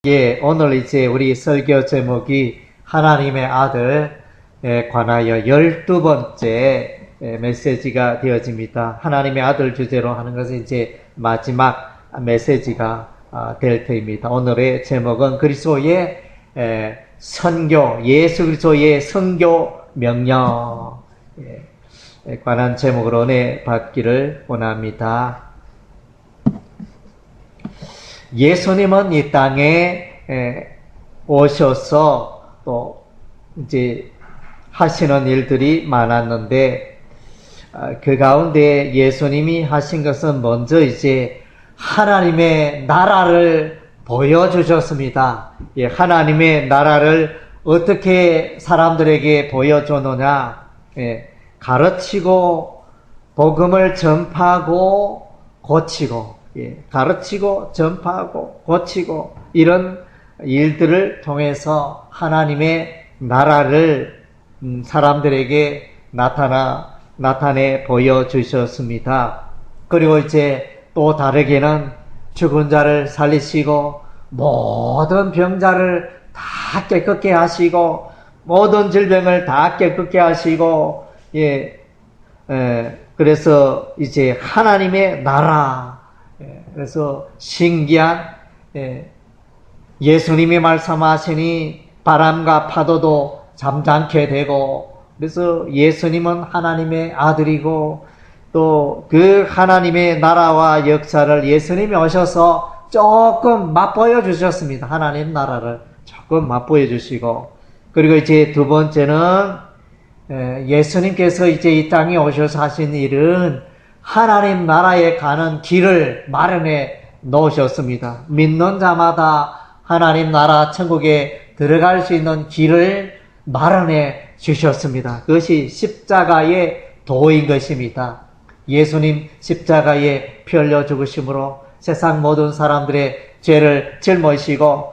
예, 오늘 이제 우리 설교 제목이 하나님의 아들에 관하여 12번째 메시지가 되어집니다. 하나님의 아들 주제로 하는 것은 이제 마지막 메시지가 될 터입니다. 오늘의 제목은 그리스도의 선교, 예수 그리스도의 선교 명령에 관한 제목으로 은혜 받기를 원합니다. 예수님은 이 땅에 오셔서 또 이제 하시는 일들이 많았는데 그 가운데 예수님이 하신 것은 먼저 이제 하나님의 나라를 보여주셨습니다. 예, 하나님의 나라를 어떻게 사람들에게 보여주느냐? 예, 가르치고 복음을 전파하고 고치고. 예, 가르치고 전파하고 고치고 이런 일들을 통해서 하나님의 나라를 사람들에게 나타내 보여주셨습니다. 그리고 이제 또 다르게는 죽은 자를 살리시고 모든 병자를 다 깨끗게 하시고 모든 질병을 다 깨끗게 하시고 그래서 이제 하나님의 나라 그래서 신기한 예수님이 말씀하시니 바람과 파도도 잠잠게 되고 그래서 예수님은 하나님의 아들이고 또 그 하나님의 나라와 역사를 예수님이 오셔서 조금 맛보여 주셨습니다. 하나님 나라를 조금 맛보여 주시고 그리고 이제 두 번째는 예수님께서 이제 이 땅에 오셔서 하신 일은 하나님 나라에 가는 길을 마련해 놓으셨습니다. 믿는 자마다 하나님 나라 천국에 들어갈 수 있는 길을 마련해 주셨습니다. 그것이 십자가의 도인 것입니다. 예수님 십자가에 피 흘려 죽으심으로 세상 모든 사람들의 죄를 짊어지시고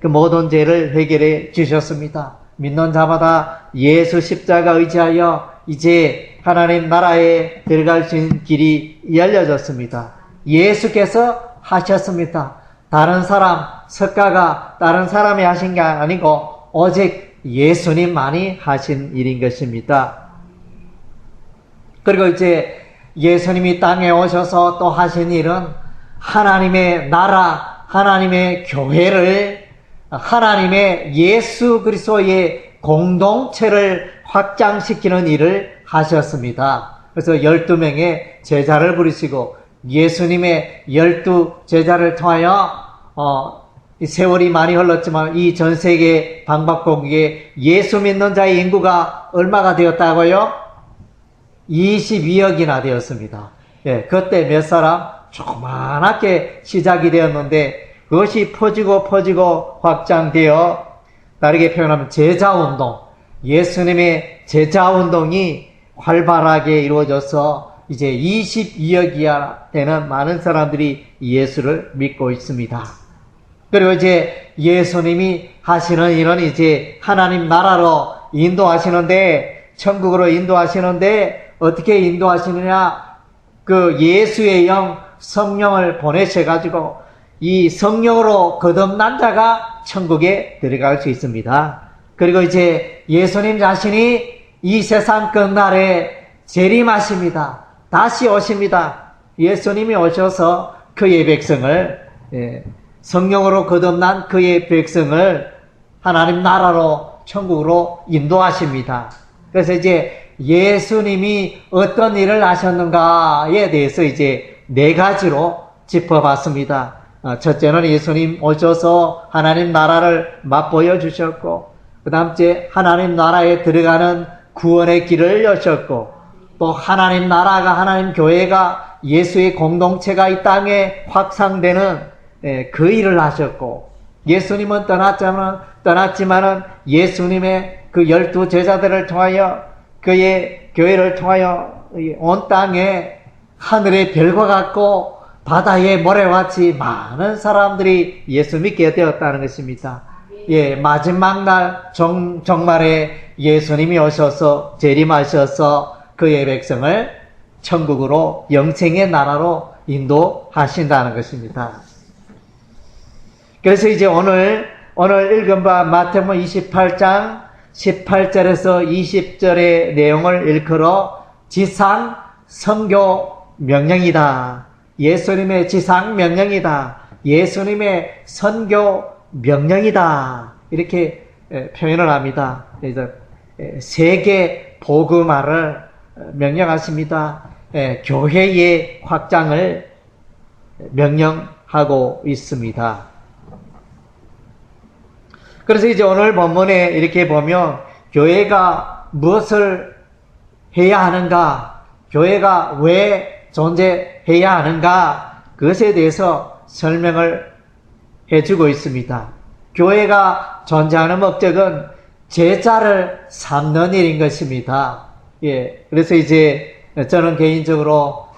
그 모든 죄를 해결해 주셨습니다. 믿는 자마다 예수 십자가 의지하여 이제 하나님 나라에 들어갈 수 있는 길이 열려졌습니다. 예수께서 하셨습니다. 다른 사람, 석가가 다른 사람이 하신 게 아니고 오직 예수님만이 하신 일인 것입니다. 그리고 이제 예수님이 땅에 오셔서 또 하신 일은 하나님의 나라, 하나님의 교회를 하나님의 예수 그리스도의 공동체를 확장시키는 일을 하셨습니다. 그래서 12명의 제자를 부르시고 예수님의 12제자를 통하여 세월이 많이 흘렀지만 이 전 세계 방방곡곡에 예수 믿는 자의 인구가 얼마가 되었다고요? 22억이나 되었습니다. 예, 그때 몇 사람? 조그만하게 시작이 되었는데 그것이 퍼지고 확장되어 다르게 표현하면 제자운동, 예수님의 제자운동이 활발하게 이루어져서 이제 22억이나 되는 많은 사람들이 예수를 믿고 있습니다. 그리고 이제 예수님이 하시는 일은 이제 하나님 나라로 인도하시는데 천국으로 인도하시는데 어떻게 인도하시느냐? 그 예수의 영 성령을 보내셔가지고 이 성령으로 거듭난 자가 천국에 들어갈 수 있습니다. 그리고 이제 예수님 자신이 이 세상 끝날에 재림하십니다. 다시 오십니다. 예수님이 오셔서 그의 백성을 성령으로 거듭난 그의 백성을 하나님 나라로 천국으로 인도하십니다. 그래서 이제 예수님이 어떤 일을 하셨는가에 대해서 이제 4가지로 짚어봤습니다. 첫째는 예수님 오셔서 하나님 나라를 맛보여 주셨고 그 다음째 하나님 나라에 들어가는 구원의 길을 여셨고 또 하나님 나라가 하나님 교회가 예수의 공동체가 이 땅에 확산되는 그 일을 하셨고 예수님은 떠났지만은 예수님의 그 12제자들을 통하여 그의 교회를 통하여 온 땅에 하늘의 별과 같고 바다의 모래같이 많은 사람들이 예수 믿게 되었다는 것입니다. 예, 마지막 날 정말에 예수님이 오셔서 재림하셔서 그의 백성을 천국으로 영생의 나라로 인도하신다는 것입니다. 그래서 이제 오늘 읽은 바 마태복음 28장 18절에서 20절의 내용을 일컬어 지상 선교 명령이다. 예수님의 지상 명령이다. 예수님의 선교 명령이다. 이렇게 표현을 합니다. 그래서 세계 복음화를 명령하십니다. 교회의 확장을 명령하고 있습니다. 그래서 이제 오늘 본문에 이렇게 보면 교회가 무엇을 해야 하는가, 교회가 왜 존재해야 하는가, 그것에 대해서 설명을 해주고 있습니다. 교회가 존재하는 목적은 제자를 삼는 일인 것입니다. 그래서 이제 저는 개인적으로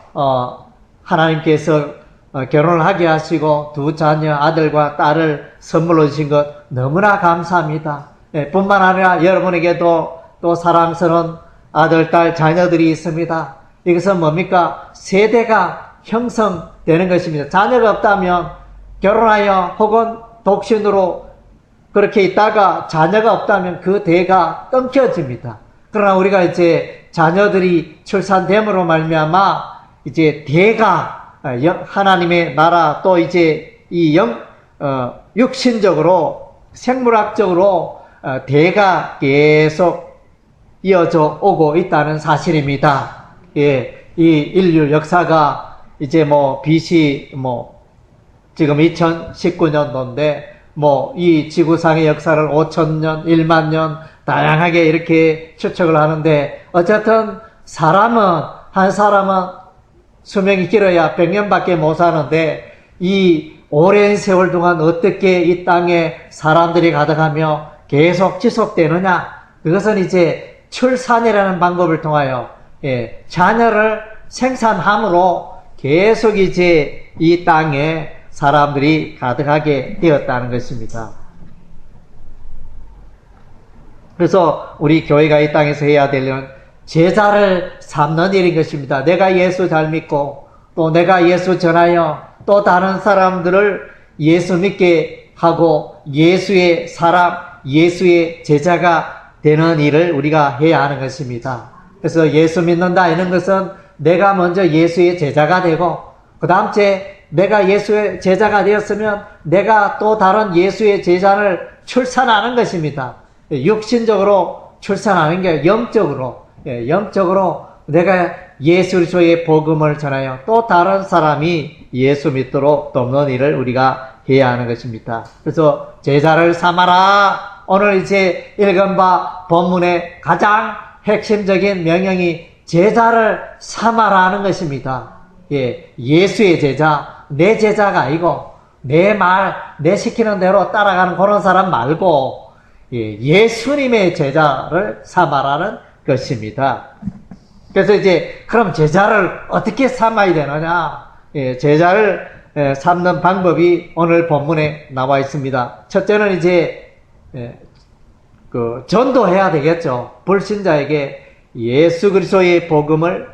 하나님께서 결혼을 하게 하시고 두 자녀 아들과 딸을 선물로 주신 것 너무나 감사합니다. 뿐만 아니라 여러분에게도 또 사랑스러운 아들, 딸, 자녀들이 있습니다. 이것은 뭡니까? 세대가 형성되는 것입니다. 자녀가 없다면 결혼하여 혹은 독신으로 그렇게 있다가 자녀가 없다면 그 대가 끊겨집니다. 그러나 우리가 이제 자녀들이 출산됨으로 말미암아 이제 대가 하나님의 나라 또 이제 이 육신적으로 생물학적으로 대가 계속 이어져 오고 있다는 사실입니다. 이 인류 역사가 이제 BC 지금 2019년도인데 이 지구상의 역사를 5,000년, 1만 년 다양하게 이렇게 추측을 하는데 어쨌든 한 사람은 수명이 길어야 100년밖에 못 사는데 이 오랜 세월 동안 어떻게 이 땅에 사람들이 가득하며 계속 지속되느냐? 그것은 이제 출산이라는 방법을 통하여 자녀를 생산함으로 계속 이제 이 땅에 사람들이 가득하게 되었다는 것입니다. 그래서 우리 교회가 이 땅에서 해야 될 일은 제자를 삼는 일인 것입니다. 내가 예수 잘 믿고 또 내가 예수 전하여 또 다른 사람들을 예수 믿게 하고 예수의 사람, 예수의 제자가 되는 일을 우리가 해야 하는 것입니다. 그래서 예수 믿는다 이런 것은 내가 먼저 예수의 제자가 되고 그 다음 주에 내가 예수의 제자가 되었으면 내가 또 다른 예수의 제자를 출산하는 것입니다. 육신적으로 출산하는 게 영적으로 내가 예수 그리스도의 복음을 전하여 또 다른 사람이 예수 믿도록 돕는 일을 우리가 해야 하는 것입니다. 그래서 제자를 삼아라. 오늘 이제 읽은 바 본문의 가장 핵심적인 명령이 제자를 삼아라 하는 것입니다. 예수의 제자, 내 제자가 아니고 내 시키는 대로 따라가는 그런 사람 말고 예수님의 제자를 삼아라는 것입니다. 그래서 이제 그럼 제자를 어떻게 삼아야 되느냐? 제자를 삼는 방법이 오늘 본문에 나와 있습니다. 첫째는 이제 전도해야 되겠죠. 불신자에게 예수 그리스도의 복음을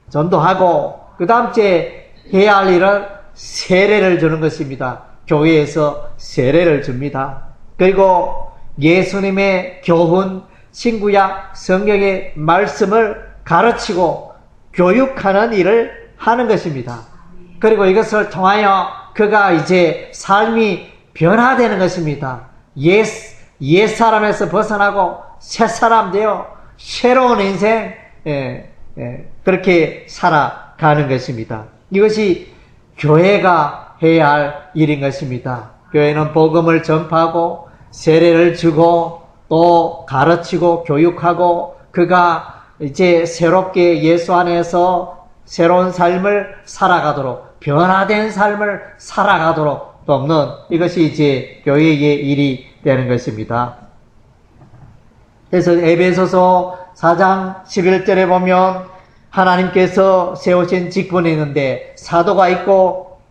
전도하고 그 다음 주에 해야 할 일은 세례를 주는 것입니다. 교회에서 세례를 줍니다. 그리고 예수님의 교훈, 신구약, 성경의 말씀을 가르치고 교육하는 일을 하는 것입니다. 그리고 이것을 통하여 그가 이제 삶이 변화되는 것입니다. 옛 사람에서 벗어나고 새 사람 되어 새로운 인생 그렇게 살아가는 것입니다. 이것이 교회가 해야 할 일인 것입니다. 교회는 복음을 전파하고 세례를 주고 또 가르치고 교육하고 그가 이제 새롭게 예수 안에서 새로운 삶을 살아가도록 변화된 삶을 살아가도록 돕는 이것이 이제 교회의 일이 되는 것입니다. 그래서 에베소서 4장 11절에 보면 하나님께서 세우신 직분이 있는데 사도가 있고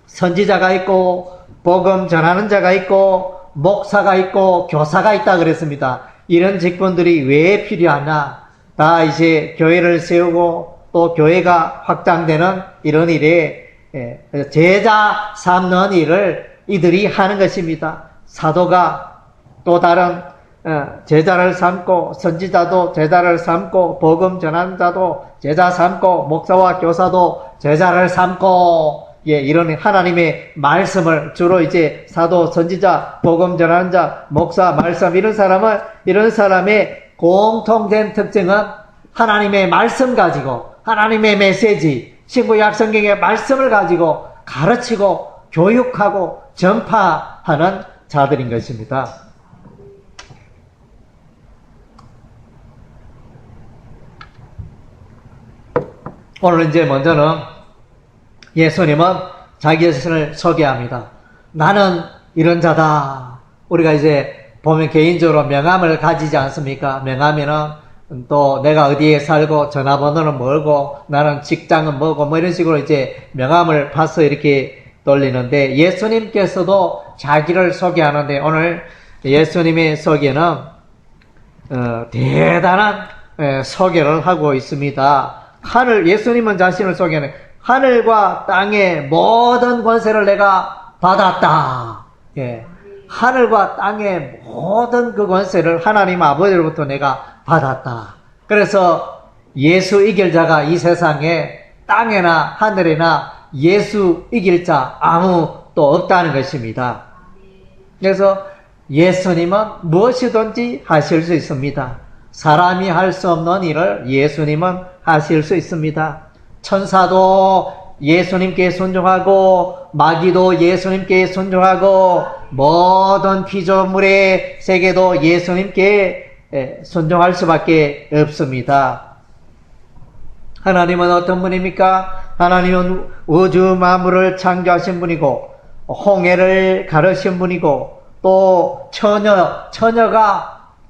선지자가 있고 복음 전하는 자가 있고 목사가 있고 교사가 있다 그랬습니다. 이런 직분들이 왜 필요하냐? 다 이제 교회를 세우고 또 교회가 확장되는 이런 일에 제자 삼는 일을 이들이 하는 것입니다. 사도가 또 다른 제자를 삼고, 선지자도 제자를 삼고, 복음 전환자도 제자 삼고, 목사와 교사도 제자를 삼고, 예, 이런 하나님의 말씀을 주로 이제 사도, 선지자, 복음 전환자, 목사, 말씀 이런 사람의 공통된 특징은 하나님의 말씀 가지고, 하나님의 메시지, 신구약 성경의 말씀을 가지고 가르치고 교육하고 전파하는 자들인 것입니다. 오늘 이제 먼저는 예수님은 자기 자신을 소개합니다. 나는 이런 자다. 우리가 이제 보면 개인적으로 명함을 가지지 않습니까? 명함에는 또 내가 어디에 살고 전화번호는 뭐고 나는 직장은 뭐고 뭐 이런 식으로 이제 명함을 봐서 이렇게 돌리는데 예수님께서도 자기를 소개하는데 오늘 예수님의 소개는 대단한 소개를 하고 있습니다. 예수님은 자신을 소개하는 하늘과 땅의 모든 권세를 내가 받았다. 예. 하늘과 땅의 모든 그 권세를 하나님 아버지로부터 내가 받았다. 그래서 예수 이길 자가 이 세상에 땅에나 하늘에나 예수 이길 자 아무도 없다는 것입니다. 그래서 예수님은 무엇이든지 하실 수 있습니다. 사람이 할 수 없는 일을 예수님은 하실 수 있습니다. 천사도 예수님께 순종하고 마귀도 예수님께 순종하고 모든 피조물의 세계도 예수님께 순종할 수밖에 없습니다. 하나님은 어떤 분입니까? 하나님은 우주 만물을 창조하신 분이고 홍해를 가르신 분이고 또 처녀가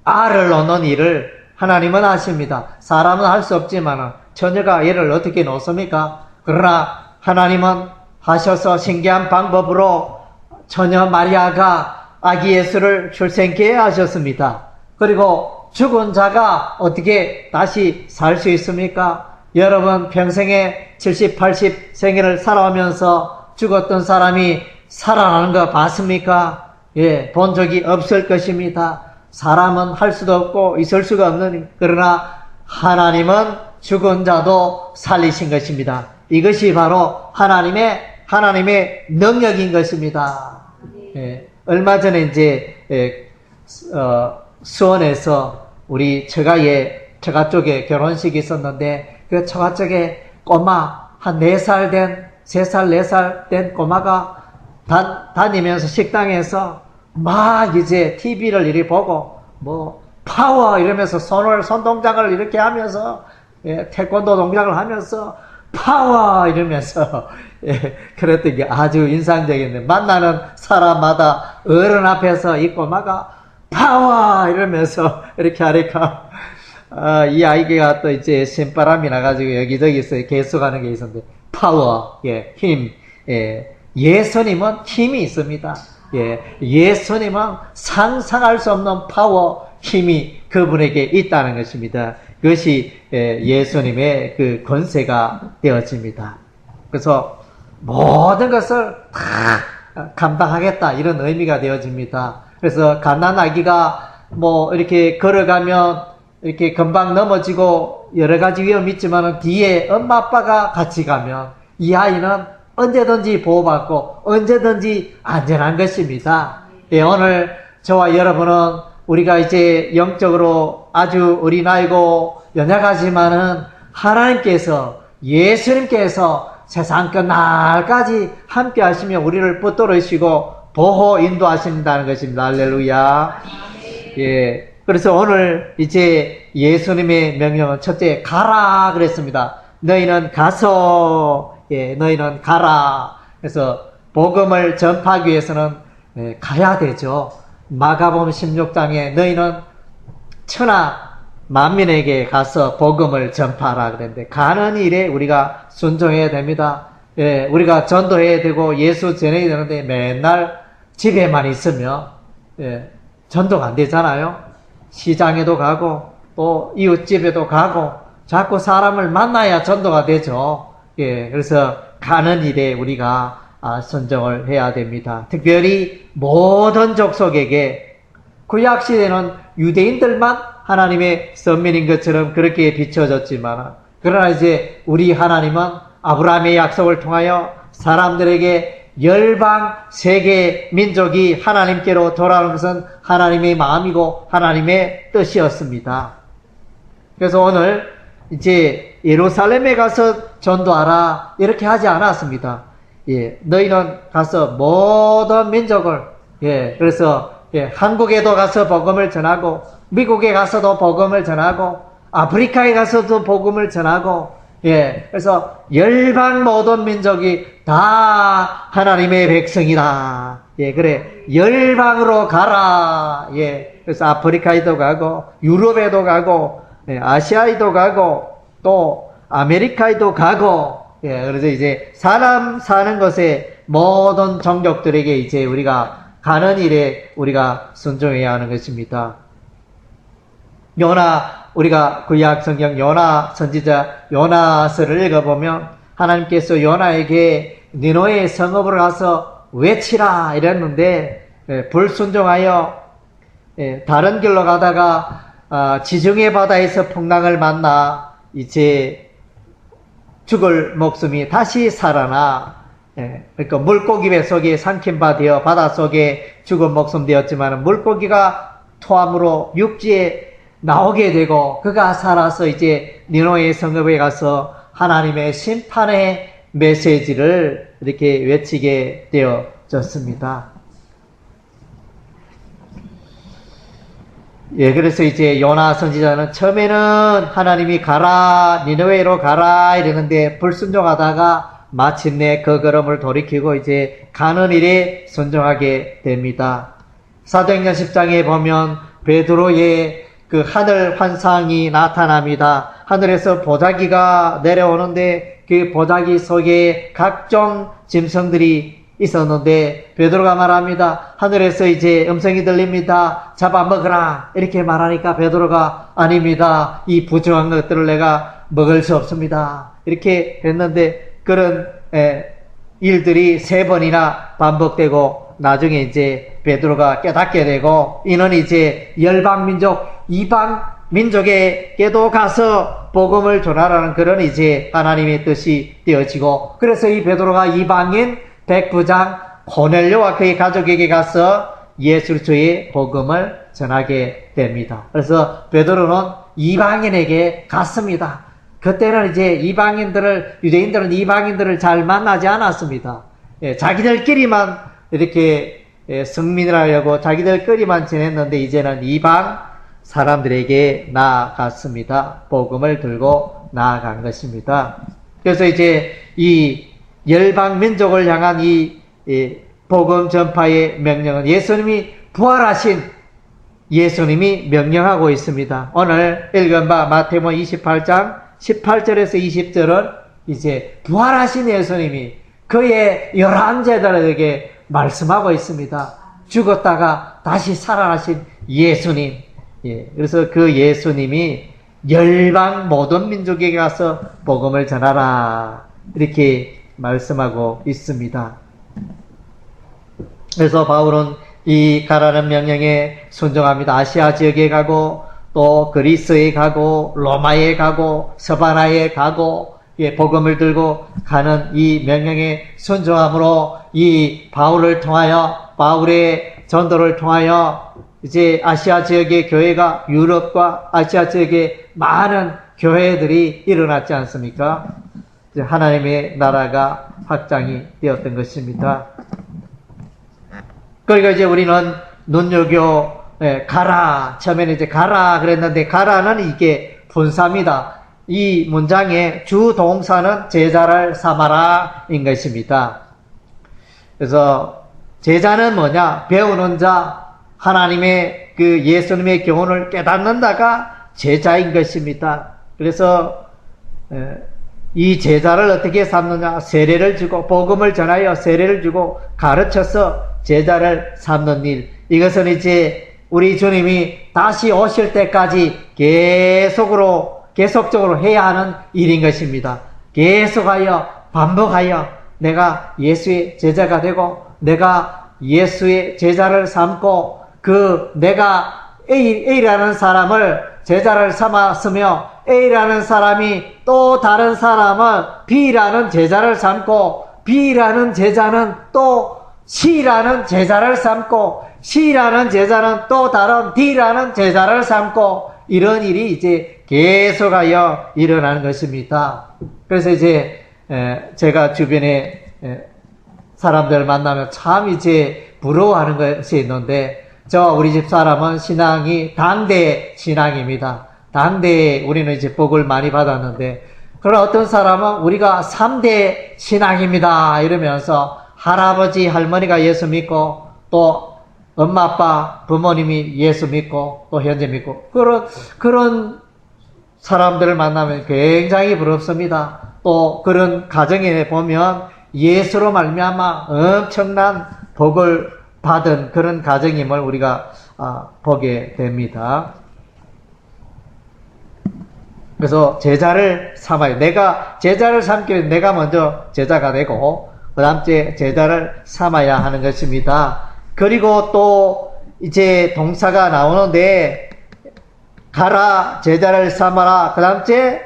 알을 놓는 일을 하나님은 하십니다. 사람은 할 수 없지만 처녀가 얘를 어떻게 놓습니까? 그러나 하나님은 하셔서 신기한 방법으로 처녀 마리아가 아기 예수를 출생케 하셨습니다. 그리고 죽은 자가 어떻게 다시 살 수 있습니까? 여러분 평생에 70, 80 생애를 살아오면서 죽었던 사람이 살아나는 거 봤습니까? 예, 본 적이 없을 것입니다. 사람은 할 수도 없고 있을 수가 없는, 그러나 하나님은 죽은 자도 살리신 것입니다. 이것이 바로 하나님의 능력인 것입니다. 예, 얼마 전에 이제 수원에서 우리 처가 쪽에 결혼식이 있었는데 그 처가 쪽에 꼬마 한 4살 된 3살 4살 된 꼬마가 다니면서 식당에서 막 이제 TV를 이렇게 보고 뭐 파워 이러면서 손 동작을 이렇게 하면서 태권도 동작을 하면서 파워 이러면서 그랬던 게 아주 인상적인데 만나는 사람마다 어른 앞에서 이 꼬마가 파워 이러면서 이렇게 하니까 이 아이가 또 이제 신바람이 나가지고 여기저기서 계속하는 게 있었는데 파워, 힘, 예수님은 힘이 있습니다. 예수님은 상상할 수 없는 파워, 힘이 그분에게 있다는 것입니다. 그것이 예수님의 그 권세가 되어집니다. 그래서 모든 것을 다 감당하겠다 이런 의미가 되어집니다. 그래서 갓난아기가 뭐 이렇게 걸어가면 이렇게 금방 넘어지고 여러 가지 위험이 있지만 뒤에 엄마 아빠가 같이 가면 이 아이는 언제든지 보호받고 언제든지 안전한 것입니다. 오늘 저와 여러분은 우리가 이제 영적으로 아주 어린아이고 연약하지만은 하나님께서 예수님께서 세상 끝날까지 함께 하시며 우리를 붙들으시고 보호 인도하신다는 것입니다. 할렐루야. 그래서 오늘 이제 예수님의 명령은 첫째 가라 그랬습니다. 너희는 가서 너희는 가라. 그래서 복음을 전파하기 위해서는 가야 되죠. 마가복음 16장에 너희는 천하 만민에게 가서 복음을 전파하라 그랬는데 가는 일에 우리가 순종해야 됩니다. 우리가 전도해야 되고 예수 전해야 되는데 맨날 집에만 있으면 전도가 안 되잖아요. 시장에도 가고 또 이웃집에도 가고 자꾸 사람을 만나야 전도가 되죠. 그래서 가는 일에 우리가 순종을 해야 됩니다. 특별히 모든 족속에게 구약시대는 유대인들만 하나님의 선민인 것처럼 그렇게 비춰졌지만, 그러나 이제 우리 하나님은 아브라함의 약속을 통하여 사람들에게 열방 세계 민족이 하나님께로 돌아오는 것은 하나님의 마음이고 하나님의 뜻이었습니다. 그래서 오늘 이제 예루살렘에 가서 전도하라 이렇게 하지 않았습니다. 너희는 가서 모든 민족을, 그래서 한국에도 가서 복음을 전하고, 미국에 가서도 복음을 전하고, 아프리카에 가서도 복음을 전하고, 그래서 열방 모든 민족이 다 하나님의 백성이다. 그래, 열방으로 가라. 그래서 아프리카에도 가고, 유럽에도 가고, 아시아에도 가고, 또 아메리카에도 가고, 그래서 이제 사람 사는 것에 모든 종족들에게 이제 우리가 가는 일에 우리가 순종해야 하는 것입니다. 우리가 구약 성경 요나 선지자 요나서를 읽어보면 하나님께서 요나에게 니느웨 성읍으로 가서 외치라 이랬는데 불순종하여 다른 길로 가다가 지중해 바다에서 풍랑을 만나 이제 죽을 목숨이 다시 살아나, 그러니까 물고기 뱃속에 삼킨 바 되어 바닷속에 죽은 목숨 되었지만 물고기가 토함으로 육지에 나오게 되고 그가 살아서 이제 니느웨 성읍에 가서 하나님의 심판의 메시지를 이렇게 외치게 되어졌습니다. 그래서 이제 요나 선지자는 처음에는 하나님이 가라, 니느웨로 가라 이러는데 불순종하다가 마침내 그 걸음을 돌이키고 이제 가는 일에 순종하게 됩니다. 사도행전 10장에 보면 베드로의 그 하늘 환상이 나타납니다. 하늘에서 보자기가 내려오는데 그 보자기 속에 각종 짐승들이 있었는데 베드로가 말합니다. 하늘에서 이제 음성이 들립니다. 잡아먹으라 이렇게 말하니까 베드로가 아닙니다. 이 부정한 것들을 내가 먹을 수 없습니다. 이렇게 했는데 그런 일들이 3번이나 반복되고 나중에 이제 베드로가 깨닫게 되고 이는 이제 열방민족 이방 민족에게도 가서 복음을 전하라는 그런 이제 하나님의 뜻이 되어지고, 그래서 이 베드로가 이방인 백부장 고넬료와 그의 가족에게 가서 예수 그리스도의 복음을 전하게 됩니다. 그래서 베드로는 이방인에게 갔습니다. 그때는 이제 유대인들은 이방인들을 잘 만나지 않았습니다. 자기들끼리만 이렇게 성민하려고 자기들끼리만 지냈는데 이제는 이방 사람들에게 나아갔습니다. 복음을 들고 나아간 것입니다. 그래서 이제 이 열방 민족을 향한 이 복음 전파의 명령은 예수님이 부활하신 예수님이 명령하고 있습니다. 오늘 읽은 바 마태복음 28장 18절에서 20절은 이제 부활하신 예수님이 그의 11제자들에게 말씀하고 있습니다. 죽었다가 다시 살아나신 예수님. 그래서 그 예수님이 열방 모든 민족에게 가서 복음을 전하라 이렇게 말씀하고 있습니다. 그래서 바울은 이 가라는 명령에 순종합니다. 아시아 지역에 가고 또 그리스에 가고 로마에 가고 서바나에 가고 복음을 들고 가는 이 명령에 순종함으로 이 바울을 통하여 바울의 전도를 통하여 이제 아시아 지역의 교회가 유럽과 아시아 지역의 많은 교회들이 일어났지 않습니까? 이제 하나님의 나라가 확장이 되었던 것입니다. 그러니까 이제 우리는 눈여겨 가라. 처음에는 이제 가라 그랬는데 가라는 이게 분사입니다. 이 문장의 주 동사는 제자를 삼아라 인 것입니다. 그래서 제자는 뭐냐? 배우는 자, 하나님의 그 예수님의 교훈을 깨닫는다가 제자인 것입니다. 그래서 이 제자를 어떻게 삼느냐? 세례를 주고 복음을 전하여 세례를 주고 가르쳐서 제자를 삼는 일. 이것은 이제 우리 주님이 다시 오실 때까지 계속적으로 해야 하는 일인 것입니다. 계속하여 반복하여 내가 예수의 제자가 되고 내가 예수의 제자를 삼고 내가 A라는 사람을 제자를 삼았으며 A라는 사람이 또 다른 사람을 B라는 제자를 삼고 B라는 제자는 또 C라는 제자를 삼고 C라는 제자는 또 다른 D라는 제자를 삼고 이런 일이 이제 계속하여 일어나는 것입니다. 그래서 이제 제가 주변에 사람들 만나면 참 이제 부러워하는 것이 있는데 우리 집 사람은 신앙이 당대 신앙입니다. 당대에 우리는 이제 복을 많이 받았는데 그러나 어떤 사람은 우리가 3대 신앙입니다 이러면서 할아버지 할머니가 예수 믿고 또 엄마 아빠 부모님이 예수 믿고 또 현재 믿고 그런 사람들을 만나면 굉장히 부럽습니다. 또 그런 가정에 보면 예수로 말미암아 엄청난 복을 받은 그런 가정임을 우리가 보게 됩니다. 그래서 제자를 삼아요. 내가 제자를 삼기 위해 내가 먼저 제자가 되고 그 다음째 제자를 삼아야 하는 것입니다. 그리고 또 이제 동사가 나오는데 가라 제자를 삼아라 그 다음째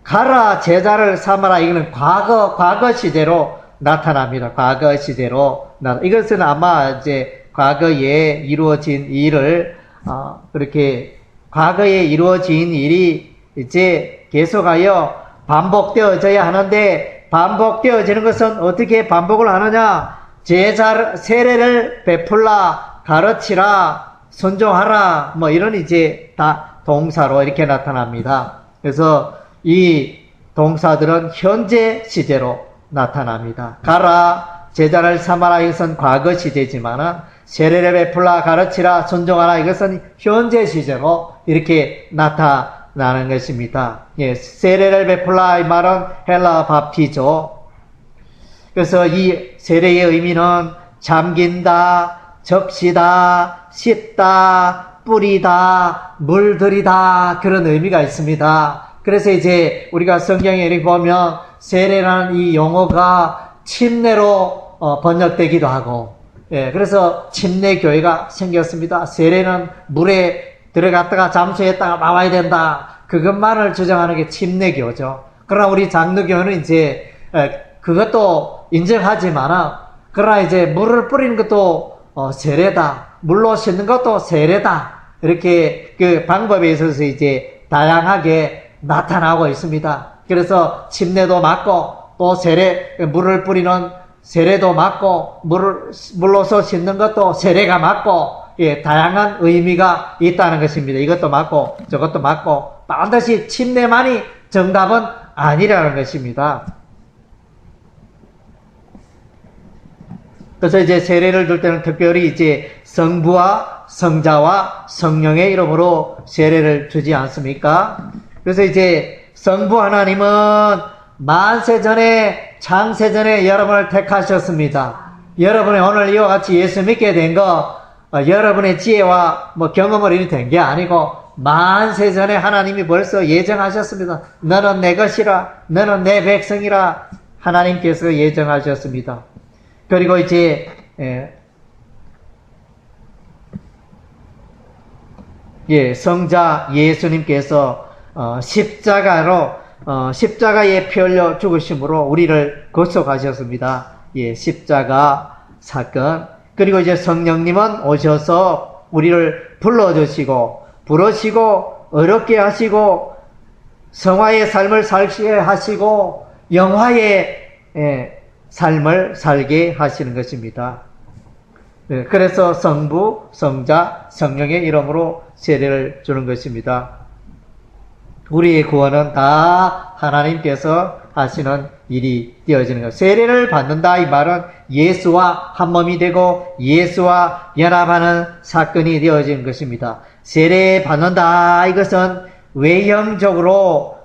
가라 제자를 삼아라 이거는 과거 시제로 나타납니다. 과거 시제로 이것은 아마 이제 과거에 이루어진 일을 그렇게 과거에 이루어진 일이 이제 계속하여 반복되어져야 하는데 반복되어지는 것은 어떻게 반복을 하느냐? 세례를 베풀라, 가르치라, 순종하라, 이런 이제 다 동사로 이렇게 나타납니다. 그래서 이 동사들은 현재 시제로 나타납니다. 가라, 제자를 삼아라 이것은 과거 시제지만은 세례를 베풀라, 가르치라, 순종하라 이것은 현재 시제로 이렇게 나타나는 것입니다. 세례를 베풀라 이 말은 헬라 밥티죠. 그래서 이 세례의 의미는 잠긴다, 적시다, 씻다, 뿌리다, 물들이다 그런 의미가 있습니다. 그래서 이제 우리가 성경에 이렇게 보면 세례라는 이 용어가 침례로 번역되기도 하고 그래서 침례교회가 생겼습니다. 세례는 물에 들어갔다가 잠수했다가 나와야 된다. 그것만을 주장하는 게 침례교죠. 그러나 우리 장로교는 이제 그것도 인정하지만 그러나 이제 물을 뿌리는 것도 세례다. 물로 씻는 것도 세례다. 이렇게 그 방법에 있어서 이제 다양하게 나타나고 있습니다. 그래서 침례도 맞고 또 물을 뿌리는 세례도 맞고 물로서 씻는 것도 세례가 맞고 다양한 의미가 있다는 것입니다. 이것도 맞고 저것도 맞고 반드시 침례만이 정답은 아니라는 것입니다. 그래서 이제 세례를 줄 때는 특별히 이제 성부와 성자와 성령의 이름으로 세례를 주지 않습니까? 그래서 이제 성부 하나님은 만세전에 창세전에 여러분을 택하셨습니다. 여러분이 오늘 이와 같이 예수 믿게 된 거 여러분의 지혜와 경험으로 된 게 아니고 만세전에 하나님이 벌써 예정하셨습니다. 너는 내 것이라 너는 내 백성이라 하나님께서 예정하셨습니다. 그리고 이제 성자 예수님께서 십자가에 피 흘려 죽으심으로 우리를 구속하셨습니다. 십자가 사건. 그리고 이제 성령님은 오셔서 우리를 부르시고 어렵게 하시고 성화의 삶을 살게 하시고 영화의 삶을 살게 하시는 것입니다. 그래서 성부, 성자, 성령의 이름으로 세례를 주는 것입니다. 우리의 구원은 다 하나님께서 하시는 일이 되어지는 것. 세례를 받는다 이 말은 예수와 한 몸이 되고 예수와 연합하는 사건이 되어지는 것입니다. 세례 받는다 이것은 외형적으로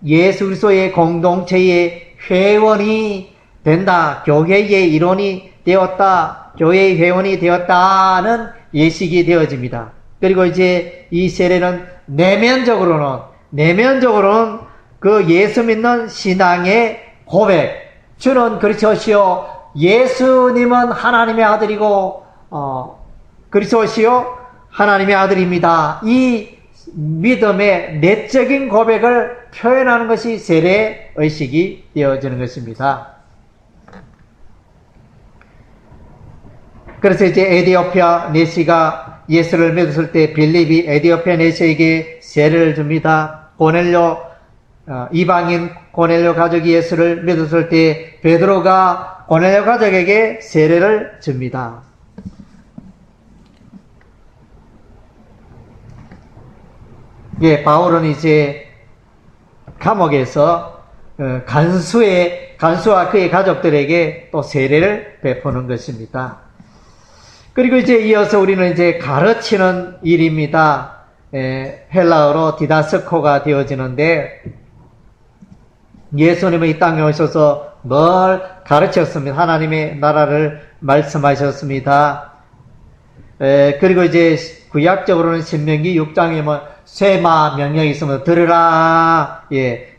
예수 그리스도의 공동체의 회원이 된다. 교회의 일원이 되었다. 교회의 회원이 되었다는 예식이 되어집니다. 그리고 이제 이 세례는 내면적으로는 그 예수 믿는 신앙의 고백, 주는 그리스도시요 예수님은 하나님의 아들이고 그리스도시요 하나님의 아들입니다. 이 믿음의 내적인 고백을 표현하는 것이 세례 의식이 되어지는 것입니다. 그래서 이제 에디오피아 내시가 예수를 믿었을 때 빌립이 에디오피아 내시에게 세례를 줍니다. 이방인 고넬료 가족이 예수를 믿었을 때 베드로가 고넬료 가족에게 세례를 줍니다. 예, 바울은 이제 감옥에서 간수와 그의 가족들에게 또 세례를 베푸는 것입니다. 그리고 이제 이어서 우리는 이제 가르치는 일입니다. 헬라어로 디다스코가 되어지는데 예수님은 이 땅에 오셔서 뭘 가르쳤습니다. 하나님의 나라를 말씀하셨습니다. 그리고 이제 구약적으로는 신명기 6장에 뭐 쇠마 명령이 있으면 들으라,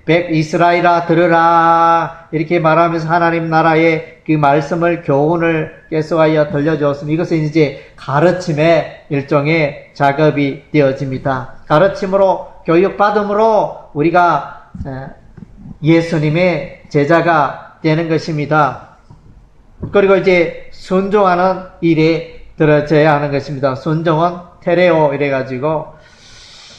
이스라엘아 들으라 이렇게 말하면서 하나님 나라의 그 말씀을 교훈을 계속하여 들려주었습니다. 이것은 이제 가르침의 일종의 작업이 되어집니다. 가르침으로 교육받음으로 우리가 예수님의 제자가 되는 것입니다. 그리고 이제 순종하는 일에 들어져야 하는 것입니다. 순종은 테레오 이래가지고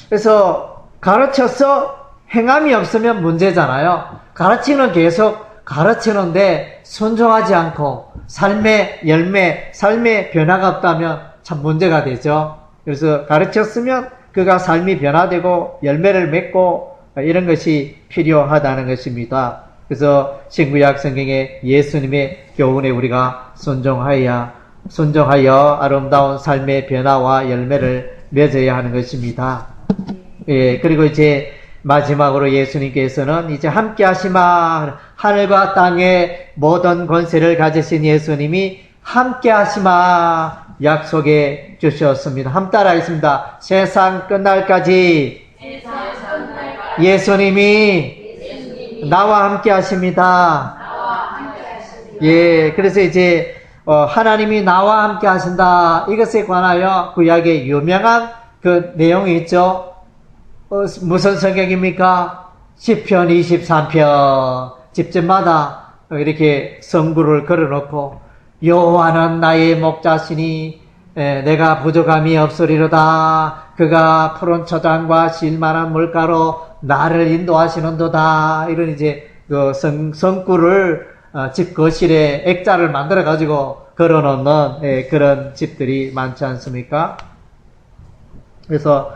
그래서 가르쳐서 행함이 없으면 문제잖아요. 가르치는 계속 가르치는데 순종하지 않고 삶의 열매, 삶의 변화가 없다면 참 문제가 되죠. 그래서 가르쳤으면 그가 삶이 변화되고 열매를 맺고 이런 것이 필요하다는 것입니다. 그래서 신구약 성경에 예수님의 교훈에 우리가 순종하여 아름다운 삶의 변화와 열매를 맺어야 하는 것입니다. 그리고 이제 마지막으로 예수님께서는 이제 함께 하시마, 하늘과 땅의 모든 권세를 가지신 예수님이 함께 하시마 약속해 주셨습니다. 함께 따라하겠습니다. 세상 끝날까지 예수님이 나와 함께 하십니다. 그래서 이제 하나님이 나와 함께 하신다. 이것에 관하여 구약에 유명한 그 내용이 있죠. 무슨 성경입니까? 시편 23편. 집집마다 이렇게 성구를 걸어놓고 여호와는 나의 목자시니 내가 부족함이 없으리로다. 그가 푸른 초장과 실만한 물가로 나를 인도하시는도다. 이런 이제 그 성구를 집 거실에 액자를 만들어 가지고 걸어놓는 그런 집들이 많지 않습니까? 그래서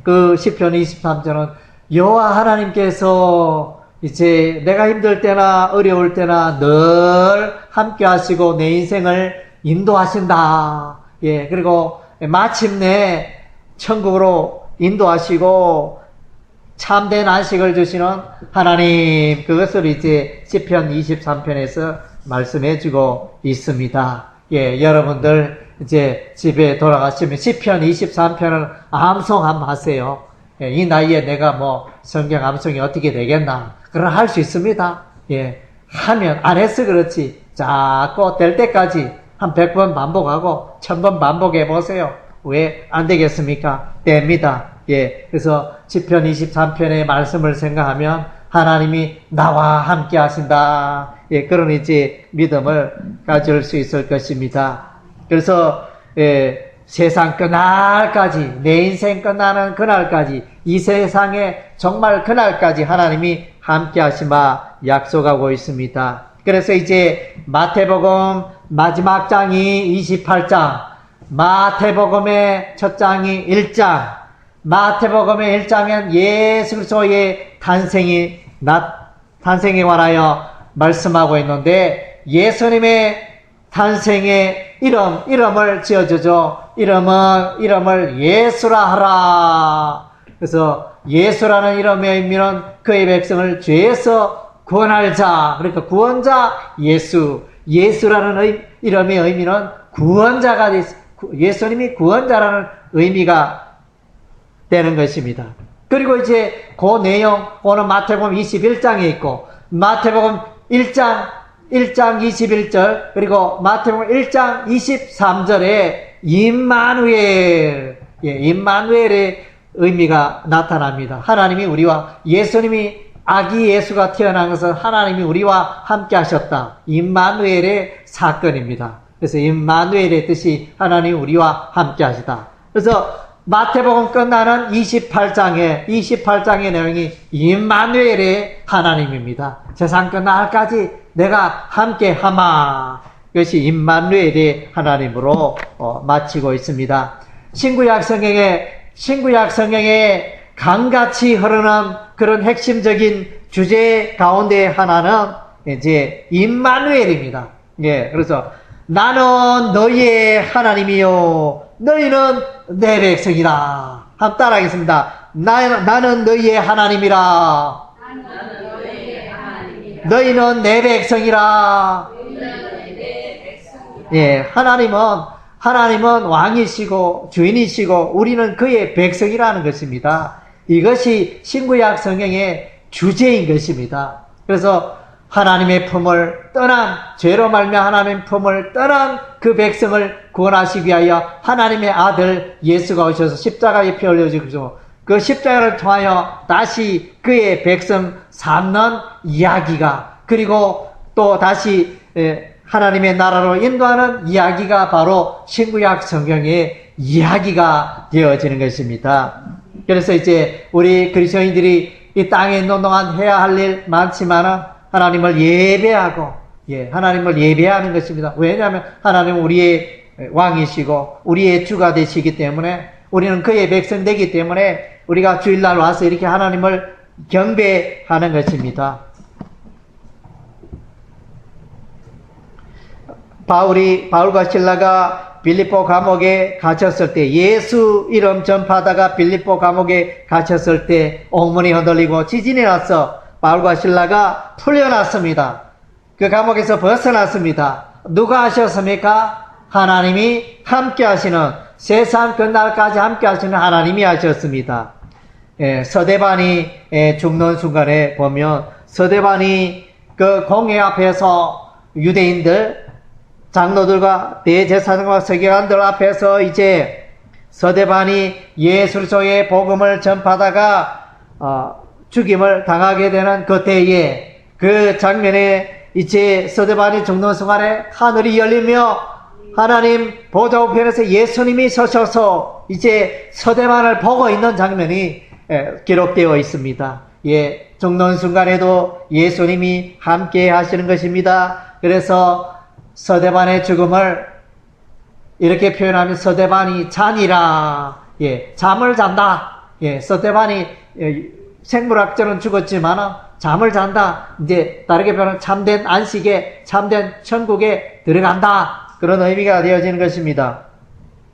그 시편 23편은 여호와 하나님께서 이제 내가 힘들 때나 어려울 때나 늘 함께 하시고 내 인생을 인도하신다. 그리고 마침내 천국으로 인도하시고 참된 안식을 주시는 하나님, 그것을 이제 시편 23편에서 말씀해 주고 있습니다. 여러분들 이제 집에 돌아가시면 시편 23편을 암송 한번 하세요. 이 나이에 내가 뭐 성경 암송이 어떻게 되겠나. 그러나 할 수 있습니다. 하면 안 해서 그렇지. 자꾸 될 때까지 한 100번 반복하고 1000번 반복해 보세요. 왜 안 되겠습니까? 됩니다. 그래서 시편 23편의 말씀을 생각하면 하나님이 나와 함께 하신다. 그런 이제 믿음을 가질 수 있을 것입니다. 그래서 세상 끝날까지, 내 인생 끝나는 그날까지, 이 세상에 정말 그날까지 하나님이 함께 하시마 약속하고 있습니다. 그래서 이제 마태복음 마지막 장이 28장, 마태복음의 첫 장이 1장, 마태복음의 1장은 예수 그리스도의 탄생에 관하여 말씀하고 있는데, 예수님의 탄생의 이름을 지어주죠. 이름을 예수라 하라. 그래서 예수라는 이름의 의미는 그의 백성을 죄에서 구원할 자. 그러니까 구원자 예수. 예수라는 이름의 의미는 구원자가 예수님이 구원자라는 의미가 되는 것입니다. 그리고 이제 그 내용, 오늘 마태복음 21장에 있고, 마태복음 1장 1장 21절 그리고 마태복음 1장 23절에 임마누엘, 임마누엘의 의미가 나타납니다. 하나님이 우리와, 예수님이 아기 예수가 태어난 것은 하나님이 우리와 함께 하셨다. 임마누엘의 사건입니다. 그래서 임마누엘의 뜻이 하나님이 우리와 함께 하시다. 그래서 마태복음 끝나는 28장의 내용이 임마누엘의 하나님입니다. 세상 끝날까지 내가 함께 하마. 이것이 임마누엘의 하나님으로 마치고 있습니다. 신구약 성경에 강같이 흐르는 그런 핵심적인 주제 가운데 하나는 이제 임마누엘입니다. 예, 그래서 나는 너희의 하나님이요 너희는 내 백성이라. 한번 따라하겠습니다. 나는 너희의 하나님이라. 너희는 내 백성이라. 예, 하나님은 왕이시고 주인이시고 우리는 그의 백성이라는 것입니다. 이것이 신구약 성경의 주제인 것입니다. 그래서 하나님의 품을 떠난, 죄로 말미암아 하나님의 품을 떠난 그 백성을 구원하시기 위하여 하나님의 아들 예수가 오셔서 십자가에 피 흘려주시고 그 십자가를 통하여 다시 그의 백성 삼는 이야기가, 그리고 또 다시 하나님의 나라로 인도하는 이야기가 바로 신구약 성경의 이야기가 되어지는 것입니다. 그래서 이제 우리 그리스도인들이 이 땅에 있는 동안 해야 할 일 많지만은 하나님을 예배하고, 하나님을 예배하는 것입니다. 왜냐하면 하나님은 우리의 왕이시고 우리의 주가 되시기 때문에, 우리는 그의 백성 되기 때문에 우리가 주일날 와서 이렇게 하나님을 경배하는 것입니다. 바울과 실라가 빌립보 감옥에 갇혔을 때, 예수 이름 전파하다가 빌립보 감옥에 갇혔을 때 옥문이 흔들리고 지진이 나서 바울과 실라가 풀려났습니다. 그 감옥에서 벗어났습니다. 누가 하셨습니까? 하나님이 함께 하시는, 세상 끝날까지 함께 하시는 하나님이 하셨습니다. 서대반이 죽는 순간에 보면, 서대반이 그 공회 앞에서 유대인들, 장로들과 대제사장과 서기관들 앞에서 이제 서대반이 예수 그리스도의 복음을 전파하다가 죽임을 당하게 되는 그때에, 그 장면에 이제 서대반이 죽는 순간에 하늘이 열리며 하나님 보좌 우편에서 예수님이 서셔서 이제 서대반을 보고 있는 장면이 기록되어 있습니다. 죽는 순간에도 예수님이 함께 하시는 것입니다. 그래서 서대반의 죽음을 이렇게 표현하면 서대반이 자니라. 잠을 잔다. 서대반이 생물학적으로는 죽었지만 잠을 잔다. 이제 다르게 표현하면 참된 안식에, 참된 천국에 들어간다. 그런 의미가 되어지는 것입니다.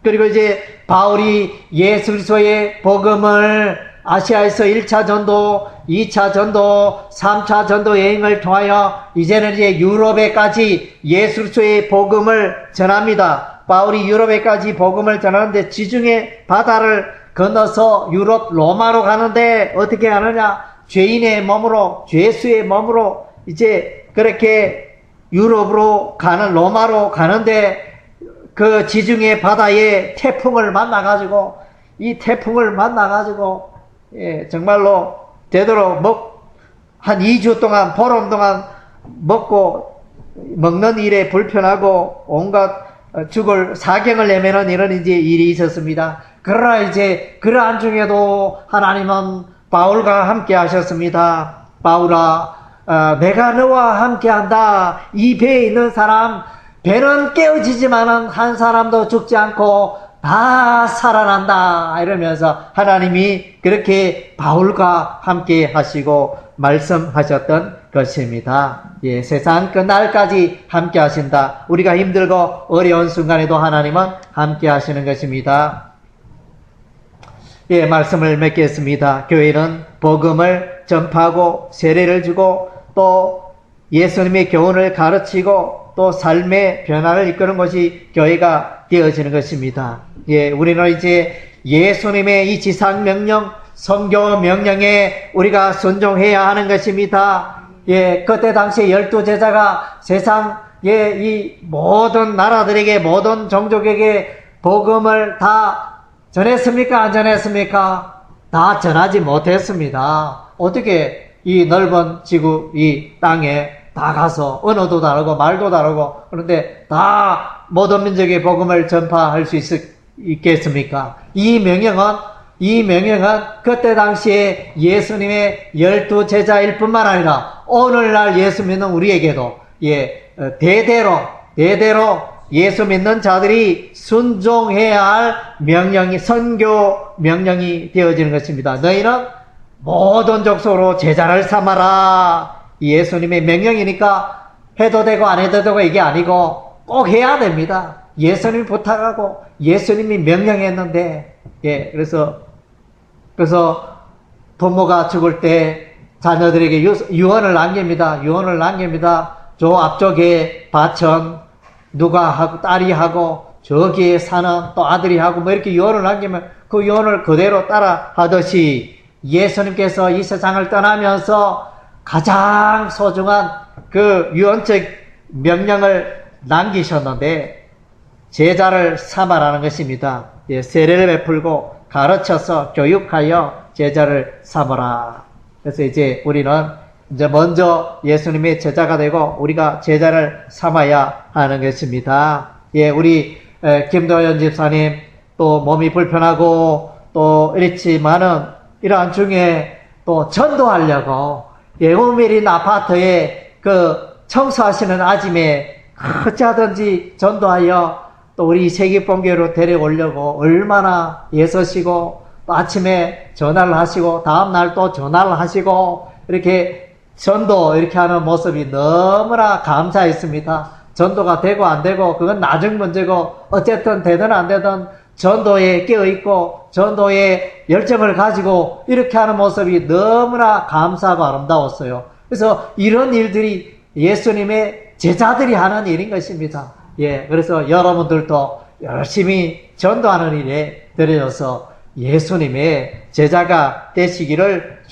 그리고 이제 바울이 예수 그리스도의 복음을 아시아에서 1차 전도, 2차 전도, 3차 전도 여행을 통하여 이제는 이제 유럽에까지 예수 그리스도의 복음을 전합니다. 바울이 유럽에까지 복음을 전하는데 지중해 바다를 건너서 유럽 로마로 가는데 어떻게 하느냐? 죄인의 몸으로, 죄수의 몸으로 이제 그렇게 유럽으로 가는, 로마로 가는데 그 지중해 바다에 태풍을 만나가지고, 이 태풍을 만나가지고 정말로 제대로 한 2주 동안, 보름 동안 먹는 일에 불편하고 온갖 죽을 사경을 내면은 이런 이제 일이 있었습니다. 그러나 이제 그러한 중에도 하나님은 바울과 함께 하셨습니다. 바울아, 내가 너와 함께 한다. 이 배에 있는 사람, 배는 깨어지지만은 한 사람도 죽지 않고 다 살아난다. 이러면서 하나님이 그렇게 바울과 함께 하시고 말씀하셨던 것입니다. 세상 끝날까지 함께 하신다. 우리가 힘들고 어려운 순간에도 하나님은 함께 하시는 것입니다. 말씀을 맺겠습니다. 교회는 복음을 전파하고 세례를 주고 또 예수님의 교훈을 가르치고 또 삶의 변화를 이끄는 것이 교회가 되어지는 것입니다. 우리는 이제 예수님의 이 지상 명령, 성교 명령에 우리가 순종해야 하는 것입니다. 예, 그때 당시에 12제자가 세상의 이 모든 나라들에게, 모든 종족에게 복음을 다 전했습니까? 안 전했습니까? 다 전하지 못했습니다. 어떻게 이 넓은 지구, 이 땅에 다 가서 언어도 다르고 말도 다르고 그런데 다 모든 민족의 복음을 전파할 수 있겠습니까? 이 명령은 그때 당시에 예수님의 12제자일 뿐만 아니라 오늘날 예수 믿는 우리에게도 대대로 예수 믿는 자들이 순종해야 할 명령이, 선교 명령이 되어지는 것입니다. 너희는 모든 족속으로 제자를 삼아라. 예수님의 명령이니까 해도 되고 안 해도 되고 이게 아니고 꼭 해야 됩니다. 예수님이 부탁하고 예수님이 명령했는데, 그래서 부모가 죽을 때 자녀들에게 유언을 남깁니다. 저 앞쪽에 밭은 누가 하고 딸이 하고 저기에 사는 또 아들이 하고 뭐 이렇게 유언을 남기면 그 유언을 그대로 따라 하듯이 예수님께서 이 세상을 떠나면서 가장 소중한 그 유언적 명령을 남기셨는데 제자를 삼아라는 것입니다. 세례를 베풀고 가르쳐서 교육하여 제자를 삼아라. 그래서 이제 우리는 이제 먼저 예수님의 제자가 되고 우리가 제자를 삼아야 하는 것입니다. 우리 김도현 집사님 또 몸이 불편하고 또 이렇지만은 이러한 중에 또 전도하려고 오밀인 아파트에 그 청소하시는 아침에 어찌하든지 전도하여 또 우리 세계봉교로 데려오려고 얼마나 애쓰시고 또 아침에 전화를 하시고 다음날 또 전화를 하시고 이렇게 전도 이렇게 하는 모습이 너무나 감사했습니다. 전도가 되고 안 되고 그건 나중 문제고 어쨌든 되든 안 되든 전도에 깨어있고 전도에 열정을 가지고 이렇게 하는 모습이 너무나 감사하고 아름다웠어요. 그래서 이런 일들이 예수님의 제자들이 하는 일인 것입니다. 그래서 여러분들도 열심히 전도하는 일에 들여서 예수님의 제자가 되시기를